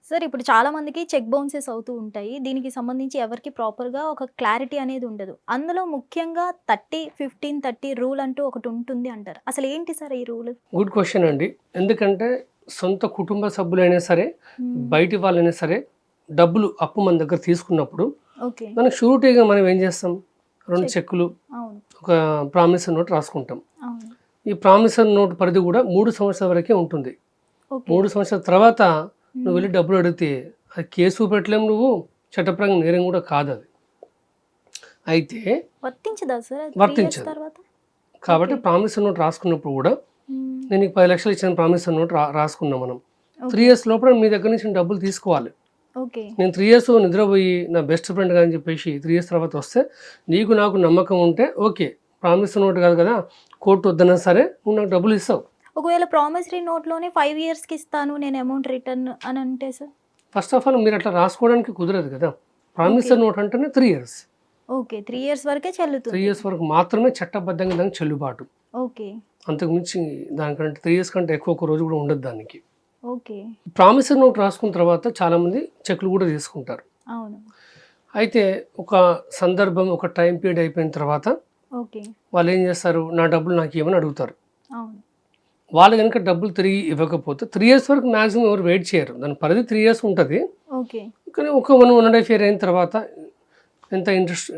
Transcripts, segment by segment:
Sir ఇప్పుడు చాలా మందికి చెక్ బౌన్సెస్ అవుతూ ఉంటాయి. దీనికి సంబంధించి ఎవరికీ ప్రాపర్‌గా ఒక క్లారిటీ అనేది ఉండదు. అందులో ముఖ్యంగా 30, 15, 30 రూల్ అంటూ ఒకటి ఉంటుంది అంటారు. అసలు ఏంటి సార్ ఈ రూల్? గుడ్ క్వశ్చన్ అండి. ఎందుకంటే సొంత కుటుంబ సభ్యులైనా సరే, హ్మ్. బయటి వాళ్ళైనా సరే డబ్బులు అప్పు మన దగ్గర తీసుకున్నప్పుడు ఓకే. మనకు షూరిటీగా మనం ఏం చేస్తాం? 2 చెక్. చెక్కులు, అవును. ఒక ప్రామిసరీ నోట్ రాసుకుంటాం. అవును. ఈ ప్రామిసరీ నోట్ పరిధి కూడా 3 సంవత్సరాల వరకే ఉంటుంది. ఓకే. 3 సంవత్సరాల తర్వాత నువ్వు వెళ్ళి డబ్బులు అడిగితే అది కేసు పెట్టలేము, నువ్వు చట్టపరంగా నేరం కూడా కాదు అది. అయితే వర్తించదా సార్? 3 ఇయర్స్ వర్తించదు. తర్వాత? కాబట్టి ఓకే. ప్రామిసరీ నోట్ రాసుకున్నప్పుడు కూడా హ్మ్. నేను నీకు 10 లక్షలు ఇచ్చిన ప్రామిసరీ నోట్ రాసుకున్నాం మనం. 3 ఓకే. ఇయర్స్ లోపల మీ దగ్గర నుంచి డబ్బులు తీసుకోవాలి. ఓకే. నేను 3 ఇయర్స్ నిద్రపోయి నా బెస్ట్ ఫ్రెండ్ అని చెప్పేసి 3 ఇయర్స్ తర్వాత వస్తే నీకు నాకు నమ్మకం ఉంటే ఓకే, ప్రామిసరీ నోట్ కాదు కదా, కోర్టు వద్దన్నా సరే నువ్వు నాకు డబ్బులు ఇస్తావు. ఒకవేళ ప్రామిసరీ నోట్‌లోనే 5 ఇయర్స్‌కి ఇస్తాను నేను అమౌంట్ రిటర్న్ అని అంటే సార్? ఫస్ట్ ఆఫ్ ఆల్ మీరు అట్లా రాసుకోవడానికి కుదరదు కదా. ప్రామిసరీ నోట్ అంటేనే 3 ఇయర్స్. ఓకే. 3 ఇయర్స్ వరకే 3 చెల్లుతుంది. ఇయర్స్ వరకు మాత్రమే చట్టబద్ధంగా దానికి చెల్లుబాటు. ఓకే. అంతకుమించి దానికంటే 3 ఇయర్స్ కంటే ఎక్కువ ఒక రోజు కూడా ఉండదు దానికి. ఓకే. ప్రామిసరీ నోట్ రాసుకున్న తర్వాత చాలామంది చెక్లు కూడా తీసుకుంటారు. అవును. అయితే ఒక సందర్భం, ఒక టైం పీరియడ్ అయిపోయిన తర్వాత ఓకే. వాళ్ళు ఏం చేస్తారు? నా డబ్బులు నాకు ఇవ్వమని అడుగుతారు. అవును. వాళ్ళు కనుక డబ్బులు తిరిగి ఇవ్వకపోతే 3 ఇయర్స్ వరకు మ్యాక్సిమం ఎవరు వెయిట్ చేయరు. దాని పరిధి 3 ఇయర్స్ ఉంటుంది. ఓకే. కానీ ఒక 1.5 ఇయర్ అయిన తర్వాత ఎంత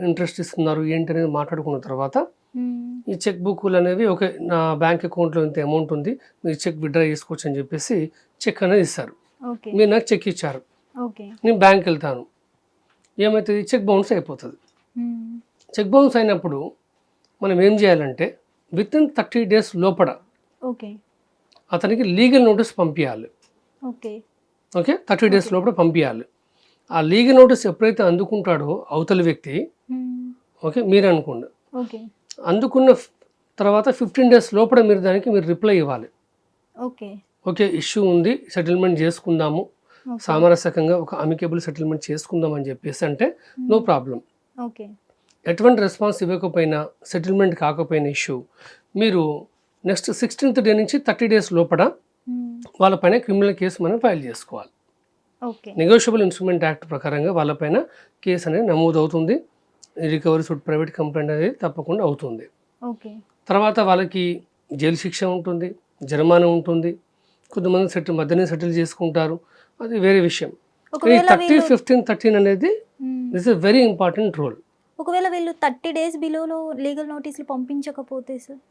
ఇంట్రెస్ట్ ఇస్తున్నారు ఏంటి అనేది మాట్లాడుకున్న తర్వాత హ్మ్. ఈ చెక్ బుక్లు అనేవి ఓకే, నా బ్యాంక్ అకౌంట్లో ఇంత అమౌంట్ ఉంది, మీరు చెక్ విత్డ్రా చేసుకోవచ్చు అని చెప్పేసి చెక్ అనేది ఇస్తారు. ఓకే. మీరు నాకు చెక్ ఇచ్చారు, ఓకే. నేను బ్యాంక్ వెళ్తాను, ఏమవుతుంది? చెక్ బౌన్స్ అయిపోతుంది. హ్మ్. చెక్ బౌన్స్ అయినప్పుడు మనం ఏం చేయాలంటే వితిన్ 30 డేస్ లోపల ఓకే. అతనికి లీగల్ నోటీస్ పంపించాలి. ఓకే. ఓకే, 30 డేస్ లోపల పంపించాలి. ఆ లీగల్ నోటీస్ ఎప్పుడైతే అందుకుంటాడో అవతలి వ్యక్తి, హ్మ్. ఓకే మీరు అనుకోండి, ఓకే. అందుకున్న తర్వాత 15 డేస్ లోపల మీరు దానికి రిప్లై ఇవ్వాలి. ఓకే. ఓకే, ఇష్యూ ఉంది, సెటిల్మెంట్ చేసుకుందాము, ఓకే. సామరస్యకంగా ఒక అమికేబుల్ సెటిల్మెంట్ చేసుకుందాం అని చెప్పేసి అంటే నో ప్రాబ్లం. ఓకే. ఎటువంటి రెస్పాన్స్ ఇవ్వకపోయినా, సెటిల్మెంట్ కాకపోయిన ఇష్యూ మీరు నెక్స్ట్ 16th డే నుంచి 30 డేస్ లోపల హ్మ్. వాళ్ళపైన క్రిమినల్ కేసు మనం ఫైల్ చేసుకోవాలి. ఓకే. నెగోషియబుల్ ఇన్స్ట్రుమెంట్ యాక్ట్ ప్రకారంగా వాళ్ళపైన కేసు అనేది నమోదు అవుతుంది. రికవరీ సూట్ ప్రైవేట్ కంప్లైంట్ అనేది తప్పకుండా అవుతుంది. ఓకే. తర్వాత వాళ్ళకి జైలు శిక్ష ఉంటుంది, జరిమానా ఉంటుంది. కొంతమంది మధ్యనే సెటిల్ చేసుకుంటారు, అది వేరే విషయం. ఈ ఒకవేళ 30, వీళ్ళు 15, 13 అనేది హ్మ్. This is very important rule. ఒకవేళ వీళ్ళు 30 డేస్ బిలోలో లీగల్ నోటీసులు పంపించకపోతే సార్?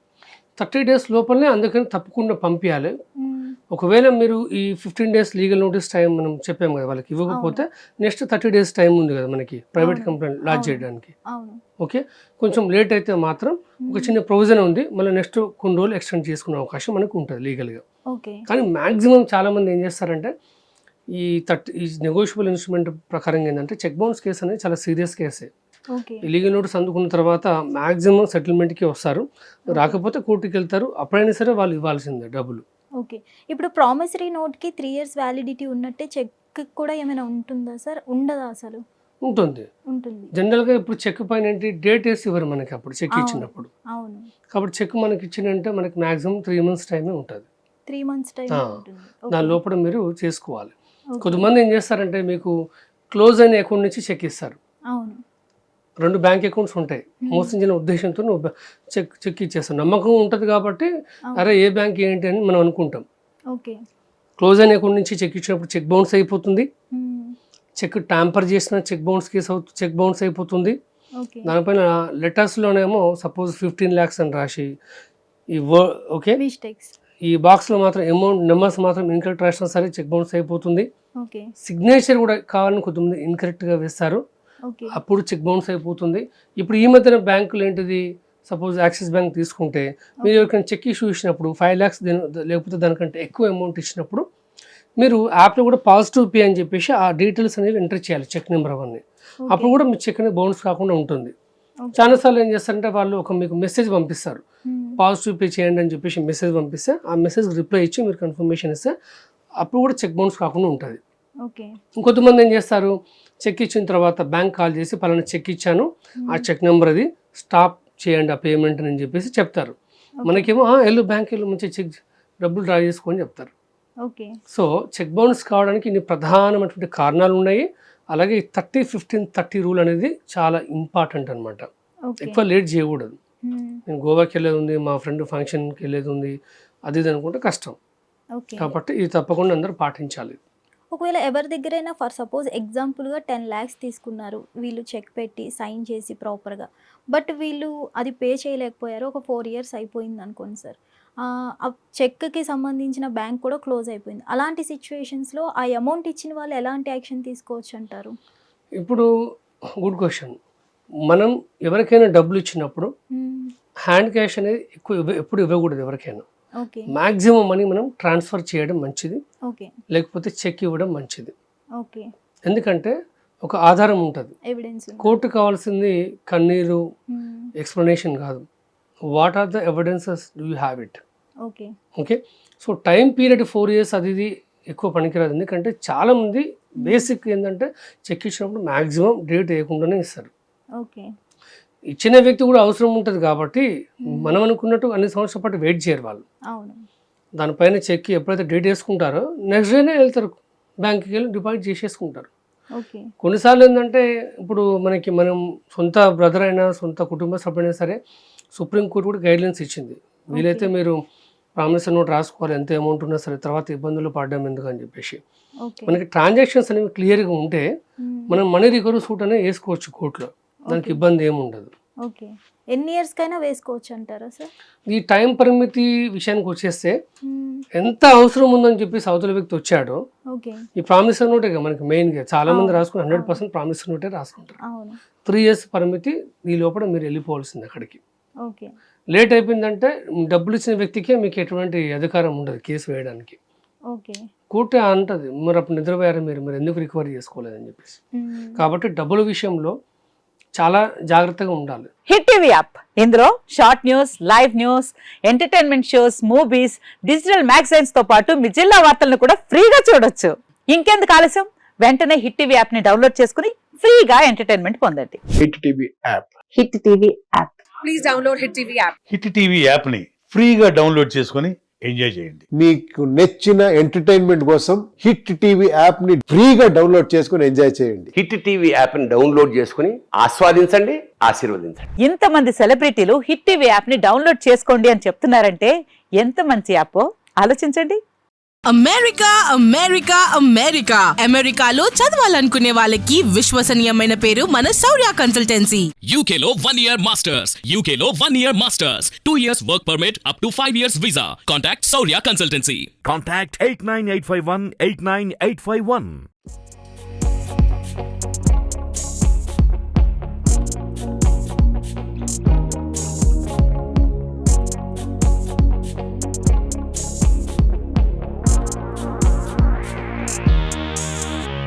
30 డేస్ లోపలనే అందుకని తప్పకుండా పంపించాలి. హ్మ్. ఒకవేళ మీరు ఈ 15 డేస్ లీగల్ నోటీస్ టైం మనం చెప్పాము కదా, వాళ్ళకి ఇవ్వకపోతే నెక్స్ట్ 30 డేస్ టైం ఉంది కదా మనకి ప్రైవేట్ అవును. కంప్లైంట్ లాడ్జ్ అవును. చేయడానికి. అవును. ఓకే, కొంచెం లేట్ అయితే మాత్రం ఒక చిన్న ప్రొవిజన్ ఉంది, మళ్ళీ నెక్స్ట్ కొన్ని రోజులు ఎక్స్టెండ్ చేసుకునే అవకాశం మనకు ఉంటుంది లీగల్గా. ఓకే. కానీ మ్యాక్సిమం చాలామంది ఏం చేస్తారంటే ఈ నెగోషియబుల్ ఇన్స్ట్రుమెంట్ ప్రకారం ఏంటంటే చెక్ బౌన్స్ కేసు అనేది చాలా సీరియస్ కేసే. ఓకే. ఈ లీగల్ నోటీస్ అందుకున్న తర్వాత మ్యాక్సిమం సెటిల్మెంట్కి వస్తారు, రాకపోతే కోర్టుకి వెళ్తారు, అప్పుడైనా సరే వాళ్ళు ఇవ్వాల్సిందే డబ్బులు. ఓకే. ఇప్పుడు ప్రామిసరీ నోట్‌కి 3 ఇయర్స్ వ్యాలిడిటీ ఉన్నట్టే చెక్‌కి కూడా ఏమైనా ఉంటుందా సార్? ఉండదా అసలు? ఉంటుంది. ఉంటుంది. జనరల్గా ఇప్పుడు చెక్ పైన ఏంటి డేట్ వేసి ఇవ్వరు మనకి అప్పుడు చెక్ అవును. ఇచ్చినప్పుడు. అవును. కాబట్టి చెక్ మనకి ఇచ్చిందంటే మనకి మ్యాక్సిమం 3 months టైమే ఉంటుంది. 3 మంత్స్ టైం ఉంటుంది. దాని ఓకే. లోపల మీరు చేసుకోవాలి. ఓకే. కొంతమంది ఏం చేస్తారంటే మీకు క్లోజ్ అయిన అకౌంట్ నుంచి చెక్ ఇస్తారు. అవును. 2 బ్యాంక్ అకౌంట్స్ ఉంటాయి, మోసం చేయని ఉద్దేశంతో నువ్వు చెక్ ఇచ్చేస్తావు. నమ్మకం ఉంటుంది కాబట్టి అరే ఏ బ్యాంక్ ఏంటి అని మనం అనుకుంటాం. ఓకే. క్లోజ్ అయిన అకౌంట్ నుంచి చెక్ ఇచ్చినప్పుడు చెక్ బౌన్స్ అయిపోతుంది. హ్మ్. చెక్ ట్యాంపర్ చేసిన చెక్ బౌన్స్ అయిపోతుంది. ఓకే. దానిపైన లెటర్స్లోనేమో సపోజ్ 15 lakhs అని రాసి ఈ ఓకే మిస్టేక్స్. ఈ బాక్స్లో మాత్రం అమౌంట్ నెంబర్స్ మాత్రం ఇన్కరెక్ట్ రాసినా సరే చెక్ బౌన్స్ అయిపోతుంది. ఓకే. సిగ్నేచర్ కూడా కావాలని కొంతమంది ఇన్కరెక్ట్గా వేస్తారు, ఓకే. అప్పుడు చెక్ బౌన్స్ అయిపోతుంది. ఇప్పుడు ఈ మధ్యన బ్యాంకులు ఏంటిది, సపోజ్ యాక్సిస్ బ్యాంక్ తీసుకుంటే మీరు ఎవరికైనా చెక్ ఇష్యూ ఇచ్చినప్పుడు 5 lakhs లేకపోతే దానికంటే ఎక్కువ అమౌంట్ ఇచ్చినప్పుడు మీరు యాప్లో కూడా పాజిటివ్ పే అని చెప్పేసి ఆ డీటెయిల్స్ అనేవి ఎంటర్ చేయాలి, చెక్ నెంబర్ అవన్నీ. అప్పుడు కూడా మీ చెక్ అనేది బౌన్స్ కాకుండా ఉంటుంది. చాలాసార్లు ఏం చేస్తారంటే వాళ్ళు మీకు మెసేజ్ పంపిస్తారు, పాజిటివ్ పే చేయండి అని చెప్పేసి మెసేజ్ పంపిస్తే ఆ మెసేజ్ రిప్లై ఇచ్చి మీరు కన్ఫర్మేషన్ ఇస్తే అప్పుడు కూడా చెక్ బౌన్స్ కాకుండా ఉంటుంది. ఓకే. ఇంకొంతమంది ఏం చేస్తారు, చెక్ ఇచ్చిన తర్వాత బ్యాంక్ కాల్ చేసి పలానా చెక్ ఇచ్చాను, ఆ చెక్ నెంబర్ అది స్టాప్ చేయండి ఆ పేమెంట్ అని చెప్పేసి చెప్తారు. మనకేమో వెళ్ళు బ్యాంక్ వెళ్ళు మంచి చెక్ డబ్బులు డ్రా చేసుకోని చెప్తారు. ఓకే. సో చెక్ బౌన్స్ కావడానికి ఇన్ని ప్రధానమైనటువంటి కారణాలు ఉన్నాయి. అలాగే 30-15-30 రూల్ అనేది చాలా ఇంపార్టెంట్ అనమాట. ఓకే. ఎక్కువ లేట్ చేయకూడదు. హ్మ్. నేను గోవాకి వెళ్ళేది ఉంది, మా ఫ్రెండ్ ఫంక్షన్కి వెళ్ళేది ఉంది, అది ఇది అనుకుంటే కష్టం. ఓకే. కాబట్టి ఇది తప్పకుండా అందరూ పాటించాలి. ఒకవేళ ఎవరి దగ్గరైనా ఫర్ సపోజ్ ఎగ్జాంపుల్‌గా 10 లాక్స్ తీసుకున్నారు. వీళ్ళు చెక్ పెట్టి సైన్ చేసి ప్రాపర్‌గా. బట్ వీళ్ళు అది పే చేయలేకపోయారు. ఒక 4 ఇయర్స్ అయిపోయిందనుకోండి సార్. ఆ చెక్‌కి సంబంధించిన బ్యాంక్ కూడా క్లోజ్ అయిపోయింది. అలాంటి సిట్యుయేషన్స్‌లో ఆ అమౌంట్ ఇచ్చిన వాళ్ళు ఎలాంటి యాక్షన్ తీసుకోవచ్చంటారు? ఇప్పుడు గుడ్ క్వశ్చన్. మనం ఎవరికైనా డబ్బులు ఇచ్చినప్పుడు హ్మ్. హ్యాండ్ క్యాష్ అనేది ఎప్పుడు ఇవ్వకూడదు ఎవరికైనా. ఓకే. మ్యాక్సిమం మనీ మనం ట్రాన్స్ఫర్ చేయడం మంచిది, ఓకే. లేకపోతే చెక్ ఇవ్వడం మంచిది. ఓకే. ఎందుకంటే ఒక ఆధారం ఉంటుంది. ఎవిడెన్స్ ఉంది. కోర్టు కావాల్సింది కన్నీరు, హ్మ్. ఎక్స్ప్లెనేషన్ కాదు. What are the evidences do you have it? Okay. Okay. So time period 4 years అది ఇది ఎక్కువ పనికిరాదు. ఎందుకంటే చాలామంది బేసిక్ ఏంటంటే చెక్ ఇచ్చినప్పుడు మ్యాక్సిమం డేట్ వేయకుండానే ఇస్తారు. ఓకే. ఇచ్చిన వ్యక్తి కూడా అవసరం ఉంటుంది కాబట్టి మనం అనుకున్నట్టు అన్ని సంవత్సరాల పాటు వెయిట్ చేయరు వాళ్ళు. అవును. దానిపైన చెక్ ఎప్పుడైతే డేట్ వేసుకుంటారో నెక్స్ట్ డేనే వెళ్తారు, బ్యాంక్కి వెళ్ళి డిపాజిట్ చేసేసుకుంటారు. ఓకే. కొన్నిసార్లు ఏంటంటే ఇప్పుడు మనం సొంత బ్రదర్ అయినా సొంత కుటుంబ సభ్యులైనా సరే సుప్రీంకోర్టు కూడా గైడ్లైన్స్ ఇచ్చింది. వీలైతే మీరు ప్రామిసరీ నోట్ రాసుకోవాలి, ఎంత అమౌంట్ ఉన్నా సరే, తర్వాత ఇబ్బందులు పడడం ఎందుకు అని చెప్పేసి. ఓకే. మనకి ట్రాన్సాక్షన్స్ అనేవి క్లియర్గా ఉంటే మనం మనీ రికవరీ సూట్ అనేది వేసుకోవచ్చు కోర్టులో, దానికి ఇబ్బంది ఏమి ఉండదు. ఓకే. ఎన్ని ఇయర్స్‌కైనా వేసుకోవచ్చు అంటారా సార్? ఈ టైం పరిమితి విషయానికి వచ్చేస్తే ఎంత అవసరం ఉందని చెప్పేసి అవతల వ్యక్తి వచ్చాడో ఓకే. ఈ ప్రామిసరీ నోటే మనకి మెయిన్గా చాలా మంది రాసుకుని 100% ప్రామిసరీ నోటే రాసుకుంటారు. అవును. 3 ఇయర్స్ పరిమితి, ఈ లోపల మీరు వెళ్ళిపోవాల్సింది అక్కడికి. ఓకే. లేట్ అయిపోయిందంటే డబ్బులు ఇచ్చిన వ్యక్తికే మీకు ఎటువంటి అధికారం ఉండదు కేసు వేయడానికి. ఓకే. కోర్టు అంటది మరి అప్పుడు నిద్రపోయారు మీరు ఎందుకు రికవరీ చేసుకోలేదని చెప్పేసి. కాబట్టి డబ్బుల విషయంలో చాలా జాగ్రత్తగా ఉండాలి. హిట్ టీవీ యాప్, ఇందులో short news, live news, entertainment shows, movies, digital magazines తో పాటు మీ జిల్లా వార్తలను కూడా ఫ్రీగా చూడొచ్చు. ఇంకెందుకు ఆలస్యం, వెంటనే హిట్ టీవీ యాప్ ని డౌన్లోడ్ చేసుకుని ఫ్రీగా ఎంటర్టైన్మెంట్ పొందండి. Hit TV app. Hit TV app. Please download Hit TV app. Hit TV app ని ఫ్రీగా డౌన్లోడ్ చేసుకొని ఎంజాయ్ చేయండి. మీకు నచ్చిన ఎంటర్టైన్మెంట్ కోసం హిట్ టీవీ యాప్ ని ఫ్రీగా డౌన్లోడ్ చేసుకుని ఎంజాయ్ చేయండి. హిట్ టీవీ యాప్ని డౌన్లోడ్ చేసుకుని ఆస్వాదించండి, ఆశీర్వదించండి. ఇంతమంది సెలబ్రిటీలు హిట్ టీవీ యాప్ ని డౌన్లోడ్ చేసుకోండి అని చెప్తున్నారంటే ఎంత మంచి యాప్ ఆలోచించండి. అమెరికా అమెరికా అమెరికా అమెరికాలో చదవాలనుకునే వాళ్ళకి విశ్వసనీయమైన పేరు మన శౌర్య కన్సల్టెన్సీ. UK లో 1 year masters. UK లో 1 year masters. 2 years work permit up to 5 years visa. Contact Saurya Consultancy. Contact 89851 89851.